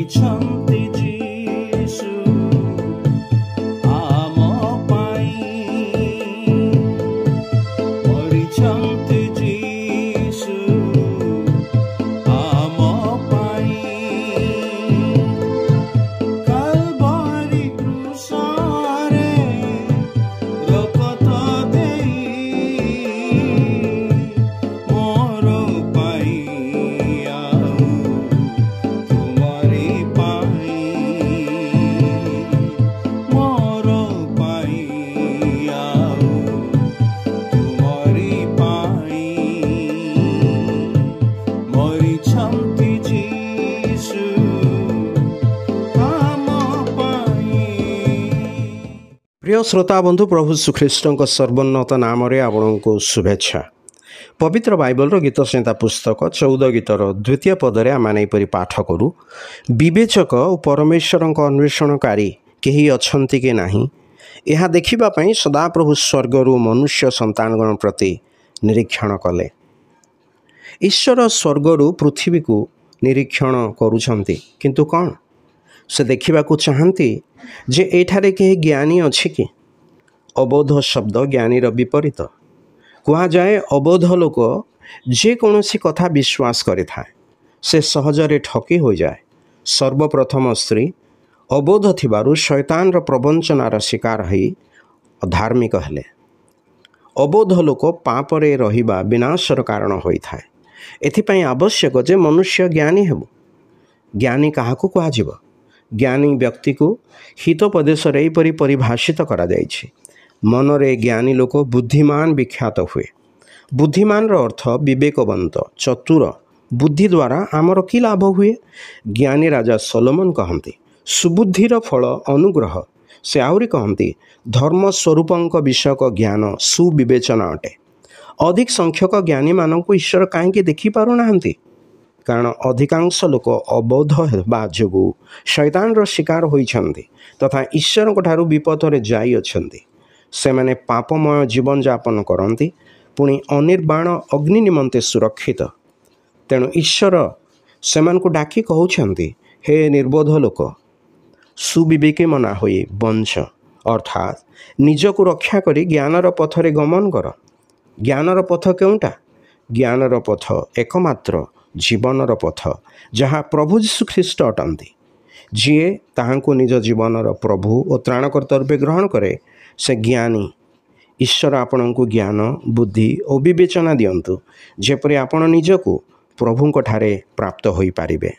ମରିଛନ୍ତି ଯୀଶୁ ଆମ ପାଇଁ, ମରିଛନ୍ତି ଯୀଶୁ ଆମ ପାଇଁ। କାଲବାରି କ୍ରୁଶରେ ରକ୍ତ ଦେଇ ମୋର ପାଇଁ ଆଉ ତୁମରି ପାଇଁ, ମୋର ପାଇଁ ଆଉ ତୁମରି ପାଇଁ। ମରିଛନ୍ତି ଯୀଶୁ ଆମ ପାଇଁ। প্রিয় শ্রোতা বন্ধু, প্রভু শ্রীখ্রিস্টଙ୍କ সর্বোন্নত নামରେ ଆପଣଙ୍କୁ শুভেচ্ছা। ପବିତ୍ର ବାଇବଲର ଗୀତ ସଂହିତା ପୁସ୍ତକ 14 ଗୀତର ଦ୍ୱିତୀୟ ପଦରେ ଆମେ ଏହିପରି ପାଠ କରୁ, ବିବେଚକ ଓ ପରମେଶ୍ୱରଙ୍କ ଅନ୍ୱେଷଣକାରୀ କେହି ଅଛନ୍ତି କି ନାହିଁ, ଏହା ଦେଖିବା ପାଇଁ ସଦାପ୍ରଭୁ ସ୍ୱର୍ଗରୁ ମନୁଷ୍ୟ ସନ୍ତାନଗଣ ପ୍ରତି ନିରୀକ୍ଷଣ କଲେ। ଈଶ୍ୱର ସ୍ୱର୍ଗରୁ ପୃଥିବୀକୁ ନିରୀକ୍ଷଣ କରୁଛନ୍ତି, କିନ୍ତୁ କ'ଣ ସେ ଦେଖିବାକୁ ଚାହାନ୍ତି ଯେ ଏଠାରେ କେହି ଜ୍ଞାନୀ ଅଛି କି? ଅବୋଧ ଶବ୍ଦ ଜ୍ଞାନୀର ବିପରୀତ। କୁହାଯାଏ ଅବୋଧ ଲୋକ ଯେକୌଣସି କଥା ବିଶ୍ୱାସ କରିଥାଏ, ସେ ସହଜରେ ଠକି ହୋଇଯାଏ। ସର୍ବପ୍ରଥମ ସ୍ତ୍ରୀ ଅବୋଧ ଥିବାରୁ ଶୈତାନର ପ୍ରବଞ୍ଚନାର ଶିକାର ହୋଇ ଅଧାର୍ମିକ ହେଲେ। ଅବୋଧ ଲୋକ ପାପରେ ରହିବା ବିନାଶର କାରଣ ହୋଇଥାଏ। ଏଥିପାଇଁ ଆବଶ୍ୟକ ଯେ ମନୁଷ୍ୟ ଜ୍ଞାନୀ ହେବୁ। ଜ୍ଞାନୀ କାହାକୁ କୁହାଯିବ? ଜ୍ଞାନୀ ବ୍ୟକ୍ତିକୁ ହିତୋପଦେଶରେ ଏହିପରି ପରିଭାଷିତ କରାଯାଇଛି, ମନରେ ଜ୍ଞାନୀ ଲୋକ ବୁଦ୍ଧିମାନ ବିଖ୍ୟାତ ହୁଏ। ବୁଦ୍ଧିମାନର ଅର୍ଥ ବିବେକବନ୍ତ, ଚତୁର। ବୁଦ୍ଧି ଦ୍ୱାରା ଆମର କି ଲାଭ ହୁଏ? ଜ୍ଞାନୀ ରାଜା ସଲୋମନ କହନ୍ତି, ସୁବୁଦ୍ଧିର ଫଳ ଅନୁଗ୍ରହ। ସେ ଆହୁରି କହନ୍ତି, ଧର୍ମସ୍ୱରୂପଙ୍କ ବିଷୟକ ଜ୍ଞାନ ସୁବିବେଚନା ଅଟେ। ଅଧିକ ସଂଖ୍ୟକ ଜ୍ଞାନୀମାନଙ୍କୁ ଈଶ୍ୱର କାହିଁକି ଦେଖିପାରୁନାହାନ୍ତି? କାରଣ ଅଧିକାଂଶ ଲୋକ ଅବୋଧ ହେବା ଯୋଗୁଁ ଶୈତାନର ଶିକାର ହୋଇଛନ୍ତି ତଥା ଈଶ୍ୱରଙ୍କ ଠାରୁ ବିପଦରେ ଯାଇଅଛନ୍ତି। ସେମାନେ ପାପମୟ ଜୀବନଯାପନ କରନ୍ତି, ପୁଣି ଅନିର୍ବାଣ ଅଗ୍ନି ନିମନ୍ତେ ସୁରକ୍ଷିତ। ତେଣୁ ଈଶ୍ୱର ସେମାନଙ୍କୁ ଡାକି କହୁଛନ୍ତି, ହେ ନିର୍ବୋଧ ଲୋକ, ସୁବିବେକୀ ମନା ହୋଇ ବଞ୍ଚ, ଅର୍ଥାତ୍ ନିଜକୁ ରକ୍ଷା କରି ଜ୍ଞାନର ପଥରେ ଗମନ କର। ଜ୍ଞାନର ପଥ କେଉଁଟା? ଜ୍ଞାନର ପଥ ଏକମାତ୍ର ଜୀବନର ପଥ, ଯାହା ପ୍ରଭୁ ଯୀଶୁଖ୍ରୀଷ୍ଟ ଅଟନ୍ତି। ଯିଏ ତାହାଙ୍କୁ ନିଜ ଜୀବନର ପ୍ରଭୁ ଓ ତ୍ରାଣକର୍ତ୍ତା ରୂପେ ଗ୍ରହଣ କରେ, ସେ ଜ୍ଞାନୀ। ଈଶ୍ୱର ଆପଣଙ୍କୁ ଜ୍ଞାନ, ବୁଦ୍ଧି ଓ ବିବେଚନା ଦିଅନ୍ତୁ, ଯେପରି ଆପଣ ନିଜକୁ ପ୍ରଭୁଙ୍କ ଠାରେ ପ୍ରାପ୍ତ ହୋଇପାରିବେ।